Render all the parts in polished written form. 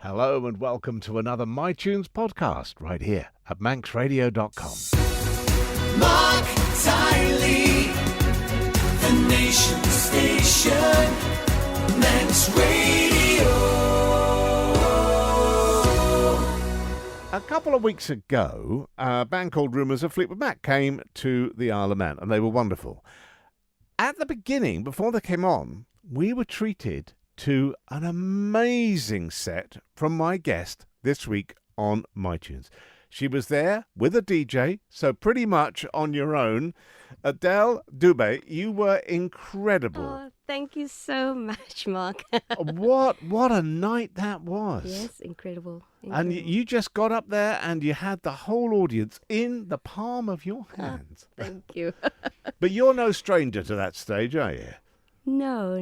Hello and welcome to another MiTunes podcast right here at manxradio.com. Marc, Tyley, the nation station, Manx Radio. A couple of weeks ago, a band called Rumours of Fleetwood Mac came to the Isle of Man, and they were wonderful. At the beginning, before they came on, we were treated to an amazing set from my guest this week on MiTunes. She was there with a DJ, so pretty much on your own. Adele Dube, you were incredible. Oh, thank you so much, Mark. What a night that was. Yes, incredible. And you just got up there and you had the whole audience in the palm of your hands. Thank you. But you're no stranger to that stage, are you? No.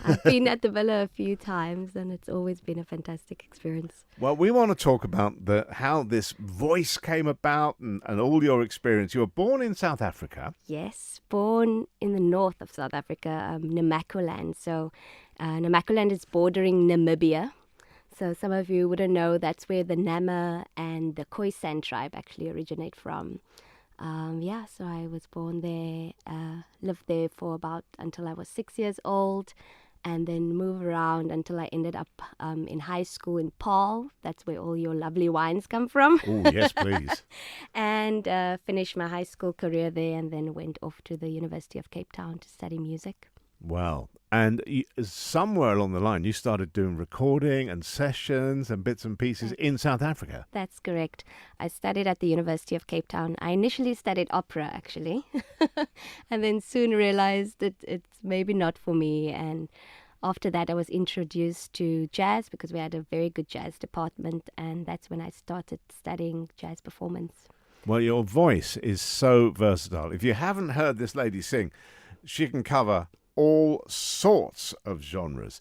I've been at the Villa a few times and it's always been a fantastic experience. Well, we want to talk about how this voice came about and all your experience. You were born in South Africa. Yes, born in the north of South Africa, Namaqualand. So Namaqualand is bordering Namibia. So some of you wouldn't know that's where the Nama and the Khoisan tribe actually originate from. So I was born there, lived there for about until I was 6 years old, and then moved around until I ended up in high school in Paarl. That's where all your lovely wines come from. Oh, yes, please. And finished my high school career there and then went off to the University of Cape Town to study music. Wow. And somewhere along the line, you started doing recording and sessions and bits and pieces in South Africa. That's correct. I studied at the University of Cape Town. I initially studied opera, actually, and then soon realized that it's maybe not for me. And after that, I was introduced to jazz because we had a very good jazz department, and that's when I started studying jazz performance. Well, your voice is so versatile. If you haven't heard this lady sing, she can cover all sorts of genres.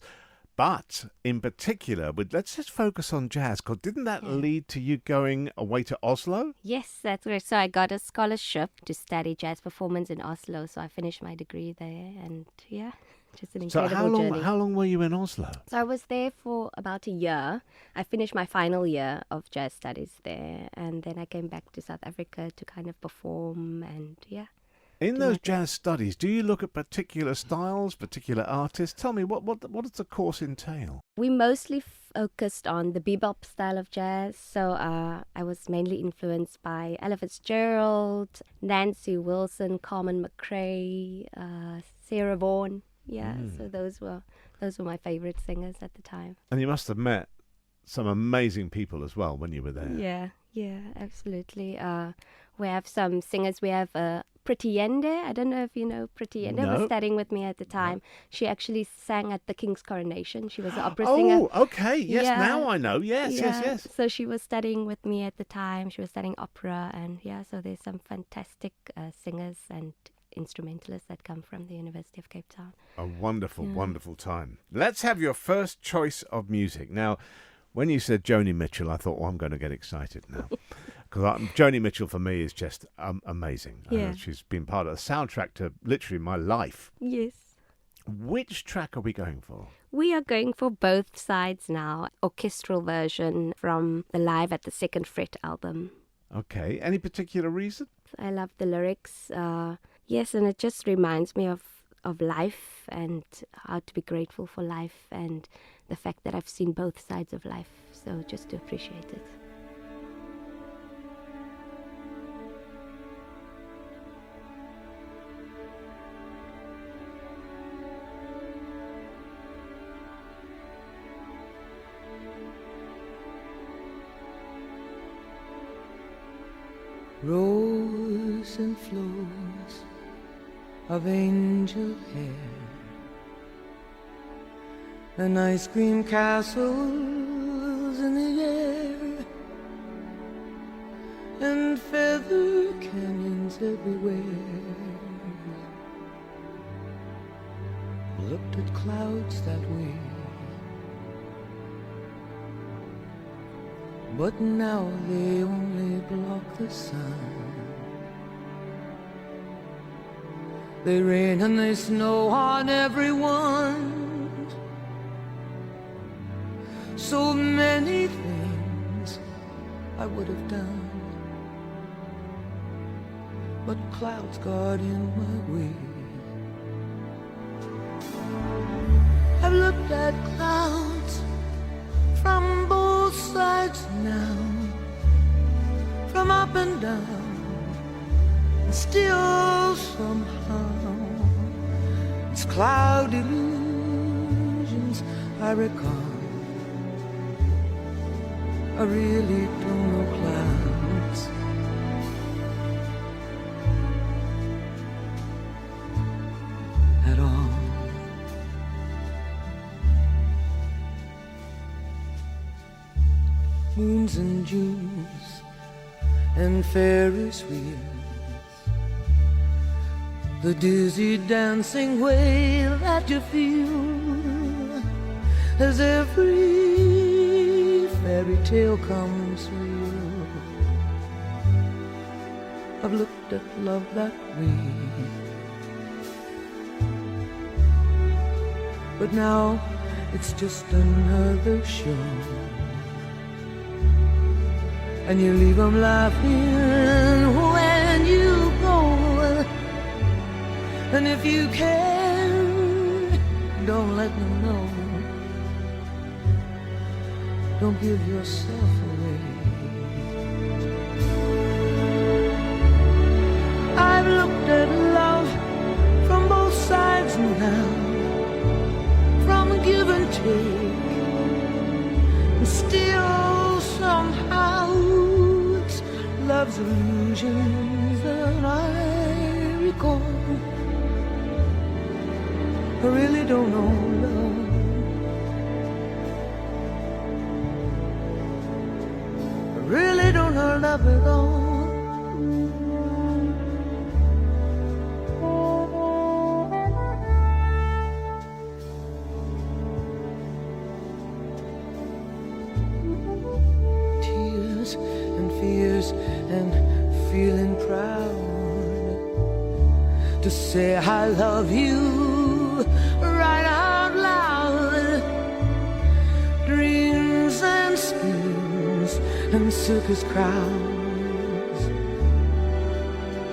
But in particular, let's just focus on jazz, because didn't that lead to you going away to Oslo? Yes, that's right. So I got a scholarship to study jazz performance in Oslo. So I finished my degree there, and just an incredible journey. How long were you in Oslo? So I was there for about a year. I finished my final year of jazz studies there, and then I came back to South Africa to kind of perform and In those jazz studies, do you look at particular styles, particular artists? Tell me, what does the course entail? We mostly focused on the bebop style of jazz. So I was mainly influenced by Ella Fitzgerald, Nancy Wilson, Carmen McRae, Sarah Vaughan. So those were my favorite singers at the time. And you must have met some amazing people as well when you were there. Yeah, absolutely. We have some singers. We have Pretty Yende. I don't know if you know Pretty Yende. No. Was studying with me at the time. She actually sang at the King's coronation. She was an opera singer. Oh, okay. Yes, now I know. Yes. So she was studying with me at the time. She was studying opera. And so there's some fantastic singers and instrumentalists that come from the University of Cape Town. A wonderful time. Let's have your first choice of music. Now, when you said Joni Mitchell, I thought, I'm going to get excited now. Because Joni Mitchell, for me, is just amazing. She's been part of the soundtrack to literally my life. Yes. Which track are we going for? We are going for both sides now. Orchestral version from the Live at the Second Fret album. Okay. Any particular reason? I love the lyrics. Yes, and it just reminds me of life and how to be grateful for life and the fact that I've seen both sides of life. So just to appreciate it. Rows and flows of angel hair and ice cream castles in the air and feather canyons everywhere. Looked at clouds that way, but now they only block the sun. They rain and they snow on everyone. So many things I would have done, but clouds got in my way. I've looked at clouds from both sides now, from up and down, and still somehow it's cloud illusions I recall. I really don't know clouds. At all. Moons and Junes and Ferris wheels, the dizzy dancing way that you feel as every fairy tale comes real. I've looked at love that way, but now it's just another show. And you leave them laughing when you go. And if you can, don't let them know. Don't give yourself away. I've looked at love from both sides now, from give and take, and still somehow it's love's illusions that I recall. I really don't know love. I really don't know love at all. Tears and fears and feeling proud to say I love you right out loud. Dreams and schemes and circus crowds.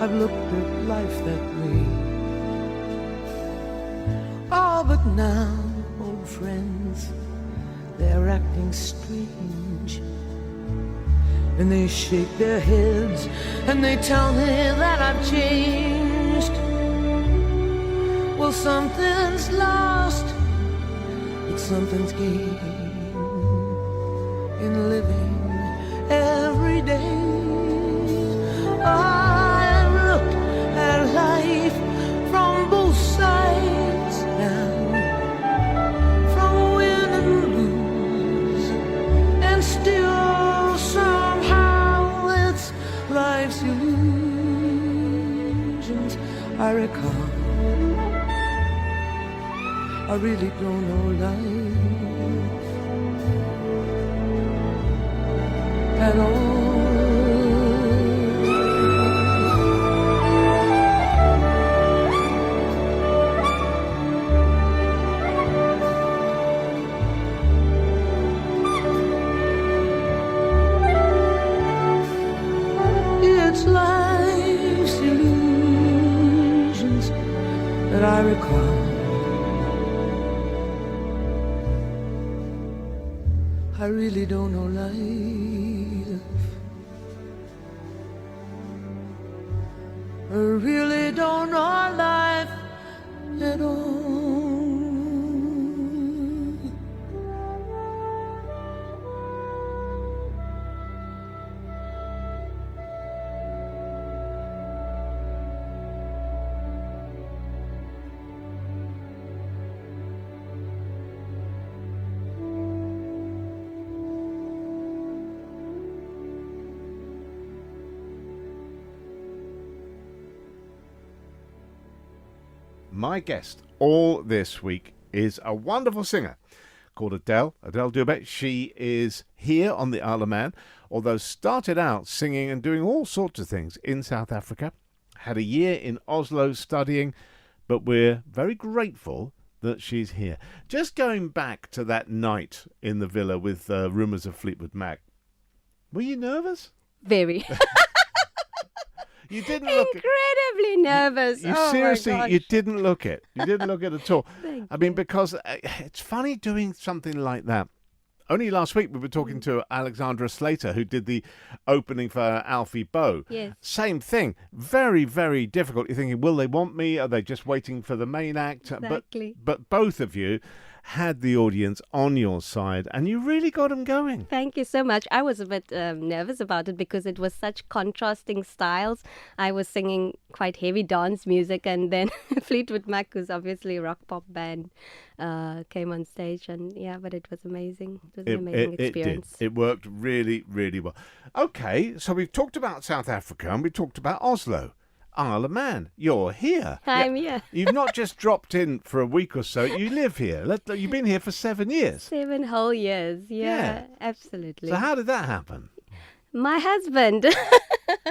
I've looked at life that way. Oh, but now, old friends, they're acting strange, and they shake their heads and they tell me that I've changed. Well, something's lost, but something's gained in living every day. I've looked at life from both sides now, from win and lose, and still somehow it's life's illusions I recall. I really don't know life at all. It's life's illusions that I recall. I really don't know life. I really don't know life at all. My guest all this week is a wonderful singer called Adele Dube. She is here on the Isle of Man, although started out singing and doing all sorts of things in South Africa. Had a year in Oslo studying, but we're very grateful that she's here. Just going back to that night in the villa with rumours of Fleetwood Mac, were you nervous? Very. You didn't look Incredibly nervous. You oh seriously, my gosh. you didn't look it. You didn't look it at all. Thank I mean, because it's funny doing something like that. Only last week we were talking to Alexandra Slater, who did the opening for Alfie Boe. Yes. Same thing. Very, very difficult. You're thinking, will they want me? Are they just waiting for the main act? Exactly. But both of you had the audience on your side, and you really got them going. Thank you so much. I was a bit nervous about it because it was such contrasting styles. I was singing quite heavy dance music, and then Fleetwood Mac, who's obviously a rock pop band, came on stage, and but it was amazing. It was an amazing experience. It did. It worked really, really well. Okay, so we've talked about South Africa and we talked about Oslo. Isle of Man, you're here. I'm here. You've not just dropped in for a week or so. You live here. You've been here for 7 years. 7 whole years. Yeah. Yeah, absolutely. So how did that happen? My husband.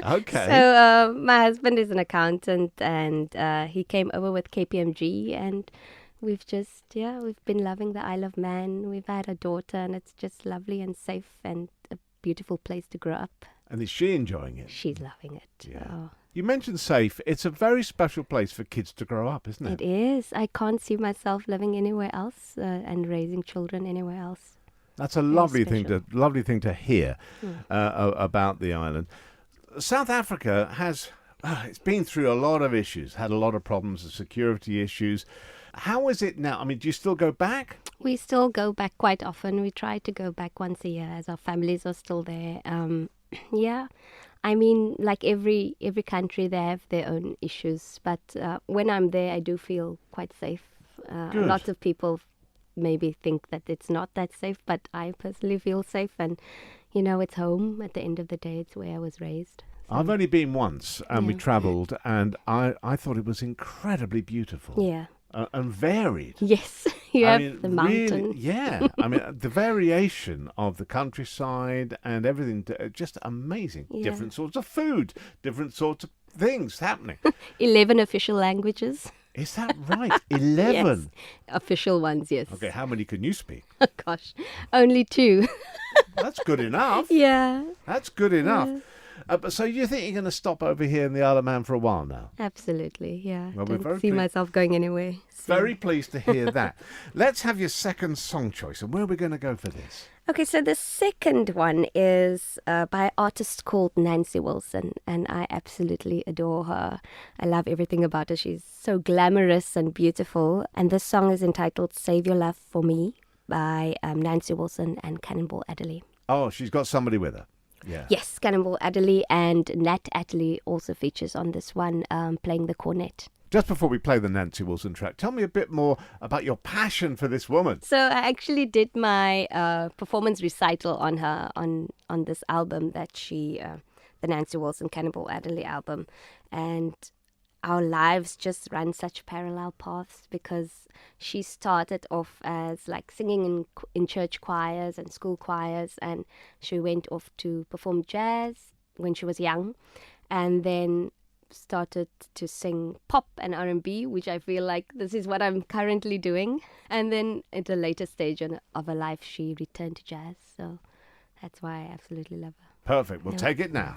Okay. So my husband is an accountant, and he came over with KPMG, and we've been loving the Isle of Man. We've had a daughter, and it's just lovely and safe and a beautiful place to grow up. And is she enjoying it? She's loving it. Yeah. Oh. You mentioned safe. It's a very special place for kids to grow up, isn't it? It is. I can't see myself living anywhere else and raising children anywhere else. That's a lovely thing to hear about the island. South Africa has it's been through a lot of issues, had a lot of problems, security issues. How is it now? I mean, do you still go back? We still go back quite often. We try to go back once a year as our families are still there. Yeah. I mean, like every country, they have their own issues. But when I'm there, I do feel quite safe. Lots of people maybe think that it's not that safe, but I personally feel safe. And, it's home. At the end of the day, it's where I was raised. So. I've only been once, and we travelled, and I thought it was incredibly beautiful. Yeah. And varied. Yes, you have the mountains. Really, yeah. I mean, the variation of the countryside and everything, just amazing. Yeah. Different sorts of food, different sorts of things happening. 11 official languages. Is that right? 11? Yes. Official ones, yes. Okay, how many can you speak? Oh, gosh, only 2. That's good enough. Yeah. That's good enough. Yeah. So you think you're going to stop over here in the Isle of Man for a while now? Absolutely, yeah. Well, we're Don't very see pleased. myself going anywhere. So. Very pleased to hear that. Let's have your second song choice. And where are we going to go for this? Okay, so the second one is by an artist called Nancy Wilson, and I absolutely adore her. I love everything about her. She's so glamorous and beautiful. And this song is entitled Save Your Love for Me by Nancy Wilson and Cannonball Adderley. Oh, she's got somebody with her. Yeah. Yes, Cannonball Adderley, and Nat Adderley also features on this one, playing the cornet. Just before we play the Nancy Wilson track, tell me a bit more about your passion for this woman. So I actually did my performance recital on her on this album that the Nancy Wilson Cannonball Adderley album, and our lives just run such parallel paths because she started off as like singing in church choirs and school choirs, and she went off to perform jazz when she was young, and then started to sing pop and R&B, which I feel like this is what I'm currently doing. And then at a later stage of her life, she returned to jazz. So that's why I absolutely love her. Perfect. We'll take it now.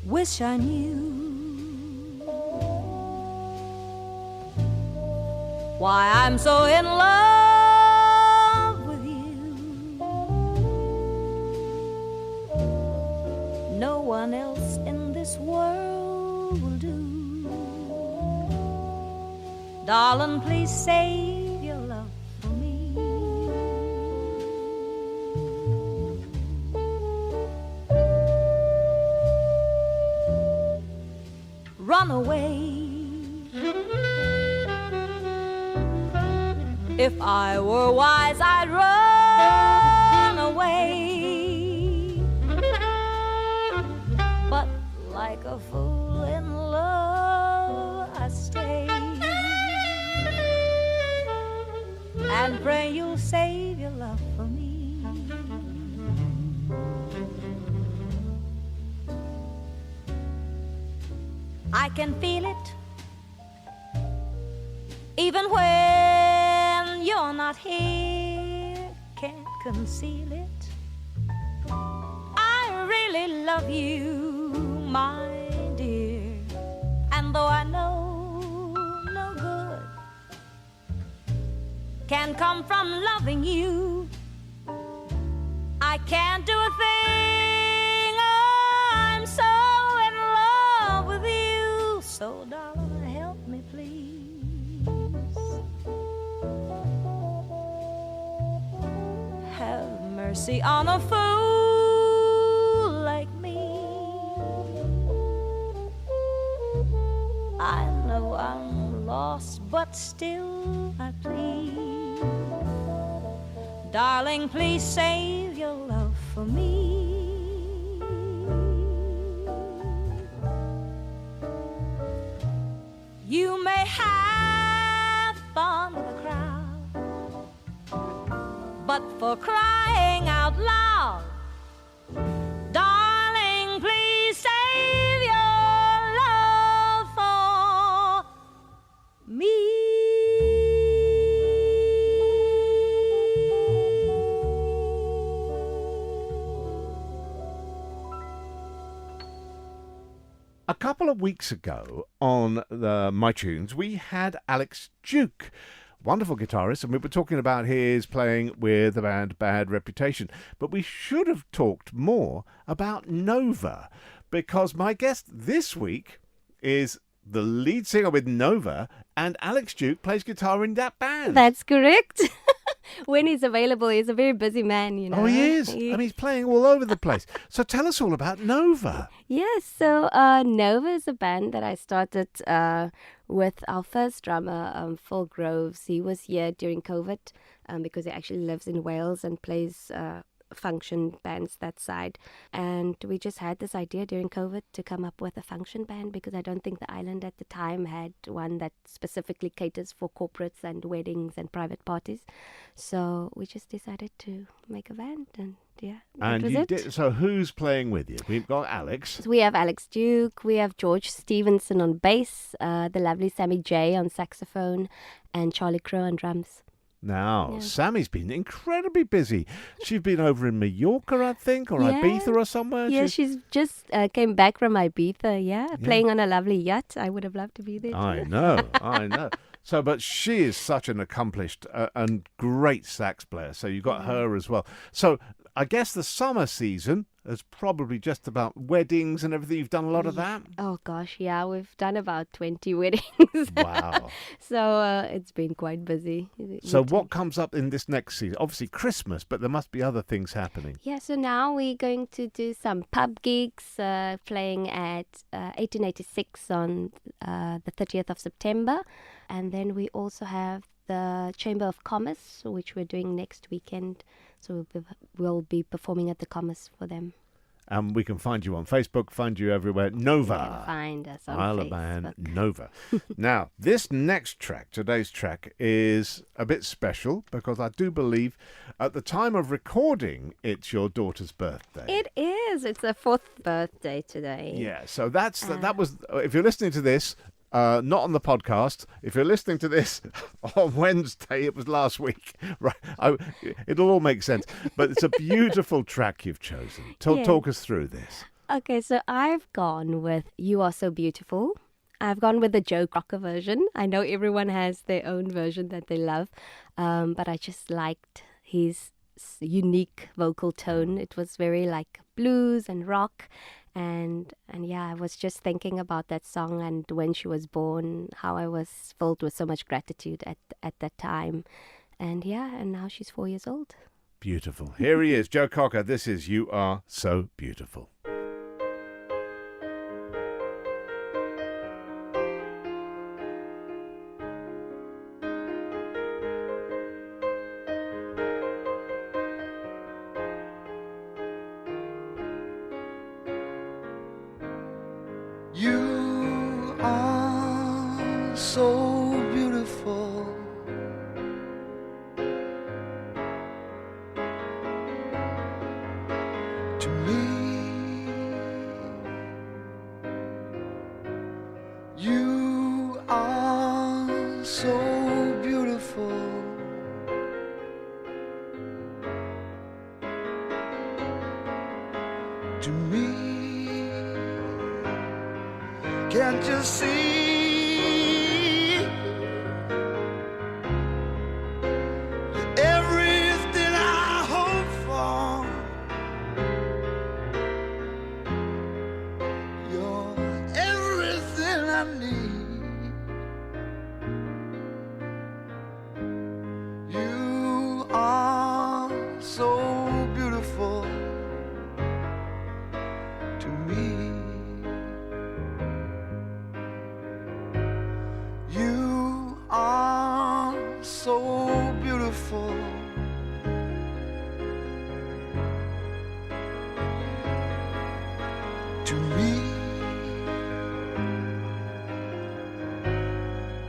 Wish I knew why I'm so in love with you. No one else in this world will do. Darling, please save your love for me. Run away. If I were wise, I'd run away. But like a fool in love, I stay and pray you'll save your love for me. can feel it, even when you're not here. Can't conceal it. I really love you, my dear. And though I know no good can come from loving you, I can't do a thing. I'm so in love with you. So darling, help me please. Have mercy on a fool like me. I know I'm lost, but still I plead. Darling, please save your love for me. You may have fun with the crowd, but for crying out loud, darling, please save your love for me. A couple of weeks ago on the MiTunes, we had Alex Duke, wonderful guitarist, and we were talking about his playing with the band Bad Reputation. But we should have talked more about Nova, because my guest this week is the lead singer with Nova, and Alex Duke plays guitar in that band. That's correct. When he's available, he's a very busy man, you know. Oh, he is. And he's playing all over the place. So tell us all about Nova. Yes, so Nova is a band that I started with our first drummer, Phil Groves. He was here during COVID because he actually lives in Wales and plays function bands that side. And we just had this idea during COVID to come up with a function band because I don't think the island at the time had one that specifically caters for corporates and weddings and private parties. So we just decided to make a band, and yeah, And that was you it. did. So who's playing with you? We've got Alex. So we have Alex Duke, we have George Stevenson on bass, the lovely Sammy J on saxophone, and Charlie Crow on drums. Now, Yeah. Sammy's been incredibly busy. She's been over in Mallorca, I think, or Yeah. Ibiza or somewhere. Yeah, she's just came back from Ibiza, playing on a lovely yacht. I would have loved to be there too. I know. So, but she is such an accomplished and great sax player. So you got her as well. So I guess the summer season is probably just about weddings and everything. You've done a lot of that. Oh gosh, yeah, we've done about 20 weddings. Wow. So it's been quite busy. So what comes up in this next season? Obviously Christmas, but there must be other things happening. Yeah, so now we're going to do some pub gigs, playing at 1886 on the 30th of September. And then we also have the Chamber of Commerce, which we're doing next weekend. So we'll be performing at the Commerce for them. And we can find you on Facebook, find you everywhere. Nova. You can find us on Isle of Facebook. Man, Nova. Now, this next track, today's track, is a bit special because I do believe at the time of recording, it's your daughter's birthday. It is. It's her 4th birthday today. Yeah, so that was, if you're listening to this, not on the podcast. If you're listening to this on Wednesday, it was last week. Right, it'll all make sense. But it's a beautiful track you've chosen. Yeah. Talk us through this. Okay, so I've gone with You Are So Beautiful. I've gone with the Joe Cocker version. I know everyone has their own version that they love, but I just liked his unique vocal tone. It was very like blues and rock. And yeah, I was just thinking about that song and when she was born, how I was filled with so much gratitude at that time. And yeah, and now she's 4 years old. Beautiful. Here he is, Joe Cocker. This is You Are So Beautiful. You are so beautiful. To me, so beautiful. To me, can't you see? Everything I hope for, you're everything I need. You are so beautiful to me. You are so beautiful to me.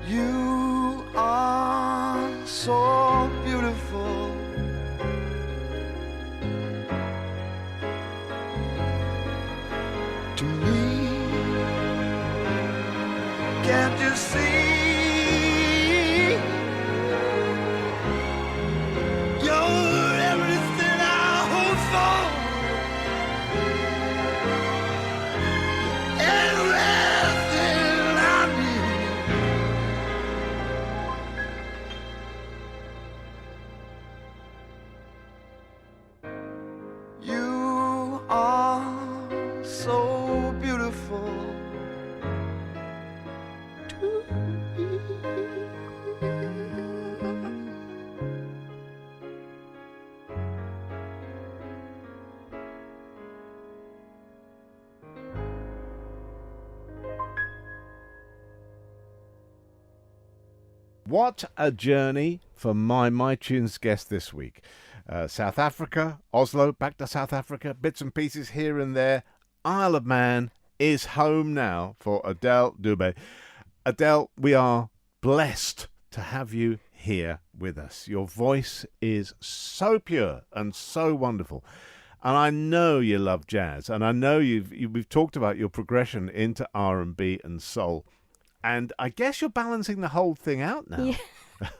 You are so beautiful to me. Can't you see? You're everything I hope for. Everything I need. You are so beautiful to me. What a journey for my MiTunes guest this week. South Africa, Oslo, back to South Africa, bits and pieces here and there. Isle of Man is home now for Adele Dube. Adele, we are blessed to have you here with us. Your voice is so pure and so wonderful. And I know you love jazz, and I know we've talked about your progression into R&B and soul. And I guess you're balancing the whole thing out now. Yeah.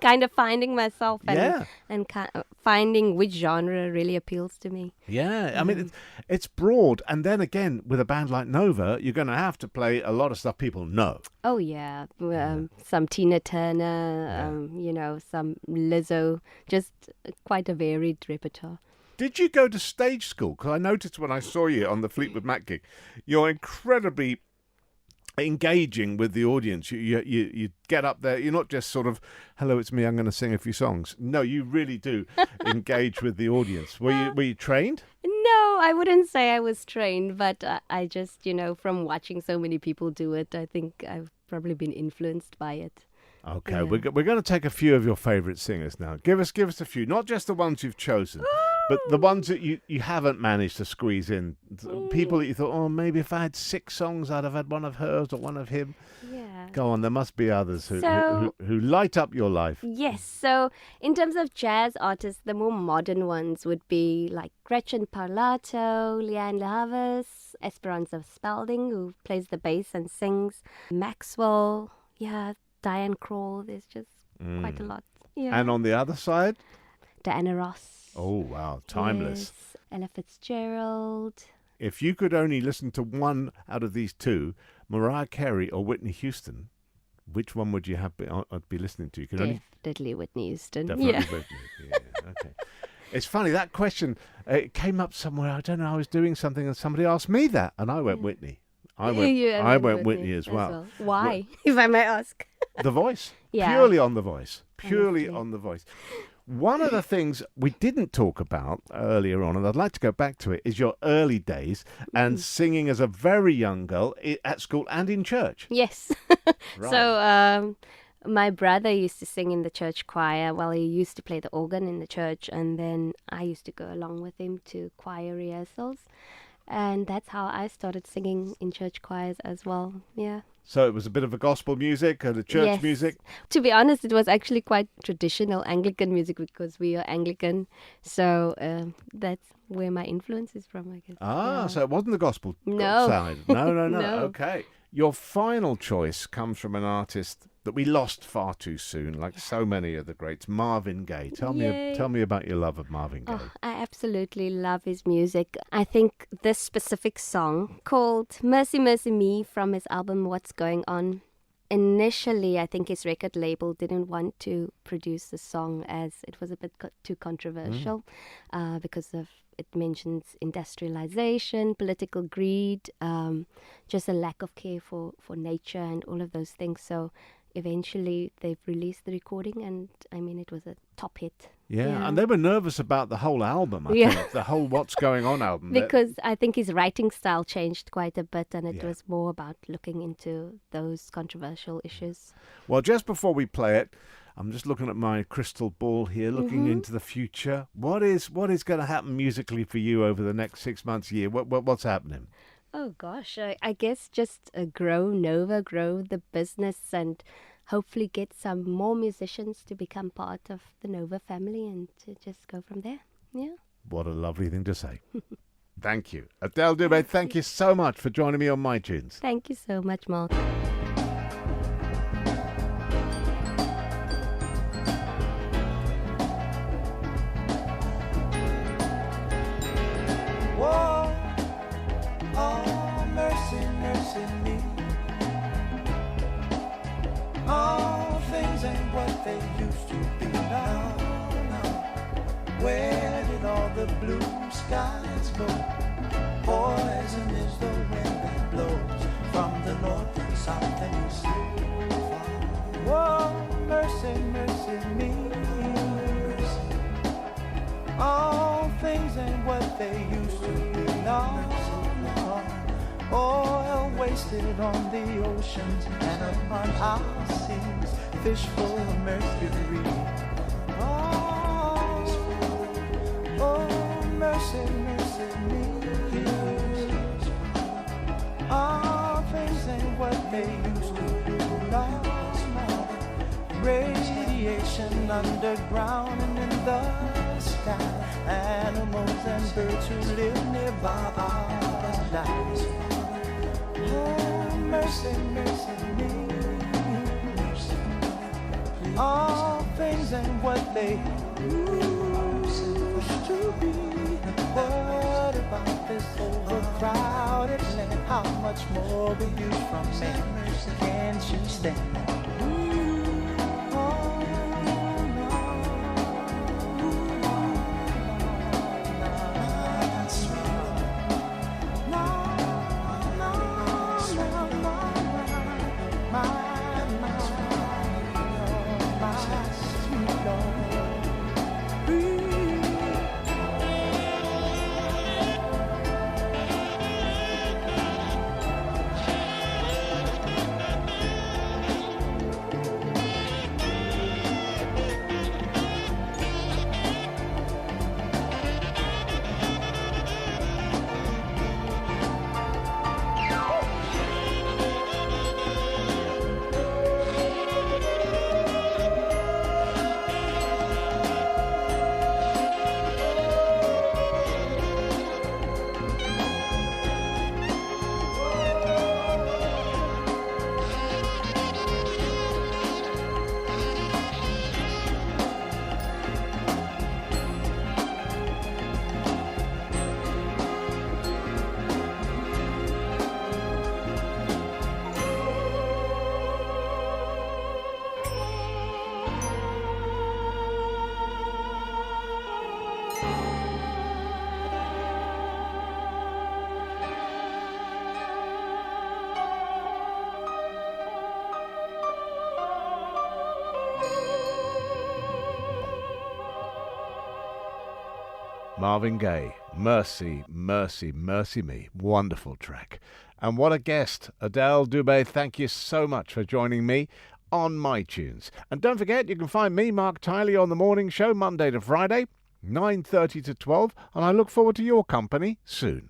Kind of finding myself and, Yeah. and finding which genre really appeals to me. Yeah, I mean, it's broad. And then again, with a band like Nova, you're going to have to play a lot of stuff people know. Oh, yeah. Some Tina Turner, some Lizzo, just quite a varied repertoire. Did you go to stage school? Because I noticed when I saw you on the Fleetwood Mac gig, you're incredibly engaging with the audience. You get up there, you're not just sort of, hello, it's me, I'm going to sing a few songs. No, you really do engage with the audience. Were you trained? No, I wouldn't say I was trained, but I just, from watching so many people do it, I think I've probably been influenced by it. Okay, Yeah. we're going to take a few of your favourite singers now. Give us a few, not just the ones you've chosen, but the ones that you haven't managed to squeeze in. People that you thought, oh, maybe if I had 6 songs, I'd have had one of hers or one of him. Yeah. Go on, there must be others who So- light up your life. Yes, so in terms of jazz artists, the more modern ones would be like Gretchen Parlato, Leanne Lavis, Esperanza Spalding, who plays the bass and sings, Maxwell, Diane Krall. There's just quite a lot. Yeah. And on the other side, Diana Ross. oh wow, timeless. Yes, Ella Fitzgerald. If you could only listen to one out of these two, Mariah Carey or Whitney Houston, which one would you be listening to? You could only Definitely Whitney Houston. definitely Yeah. Whitney. Yeah, okay. It's funny, that question, it came up somewhere. I don't know, I was doing something and somebody asked me that, and I went Whitney. I went Whitney as well. Why, if I may ask? The voice. Yeah. Purely on the voice. Purely Honestly. on the voice. One of the things we didn't talk about earlier on, and I'd like to go back to it, is your early days and singing as a very young girl at school and in church. Yes. Right. So my brother used to sing in the church choir. Well, he used to play the organ in the church, and then I used to go along with him to choir rehearsals. And that's how I started singing in church choirs as well. Yeah. So it was a bit of a gospel music and a church Yes. music. To be honest, it was actually quite traditional Anglican music because we are Anglican. So that's where my influence is from, I guess. Ah, Yeah. so it wasn't the gospel No. side. No. No. Okay. Your final choice comes from an artist that we lost far too soon, like so many of the greats. Marvin Gaye. Tell me about your love of Marvin Gaye. Oh, I absolutely love his music. I think this specific song called Mercy, Mercy Me from his album What's Going On. Initially, I think his record label didn't want to produce the song as it was a bit too controversial because of it mentions industrialization, political greed, just a lack of care for nature and all of those things. So eventually they've released the recording, and I mean, it was a top hit. Yeah, and they were nervous about the whole album, I think, the whole What's Going On album. Because I think his writing style changed quite a bit, and it was more about looking into those controversial issues. Well, just before we play it, I'm just looking at my crystal ball here, looking into the future. What is going to happen musically for you over the next 6 months, year? What's happening? Oh gosh, I guess just grow the business, and hopefully get some more musicians to become part of the Nova family, and to just go from there. Yeah. What a lovely thing to say. Thank you. Adele Dube, thank you so much for joining me on MiTunes. Thank you so much, Marc. Whoa, oh, mercy, mercy me. All things ain't what they used to be now. Where did all the blue skies go? Poison is the wind that blows from the north and south and east. Whoa, mercy, mercy me. All things ain't what they used to be now. Oil wasted on the oceans and upon our seas, fish full of mercury. Oh, mercy, mercy me. All things ain't what they used to be now. Radiation underground and in the sky. Animals and birds who live nearby our lives. Oh, mercy, mercy me. All things ain't what they used to be. What about this overcrowded land? How much more will you from me? Can't you stand that? Marvin Gaye, Mercy, Mercy, Mercy Me. Wonderful track. And what a guest. Adele Dube, thank you so much for joining me on MiTunes. And don't forget, you can find me, Marc Tyley, on The Morning Show, Monday to Friday, 9:30 to 12, and I look forward to your company soon.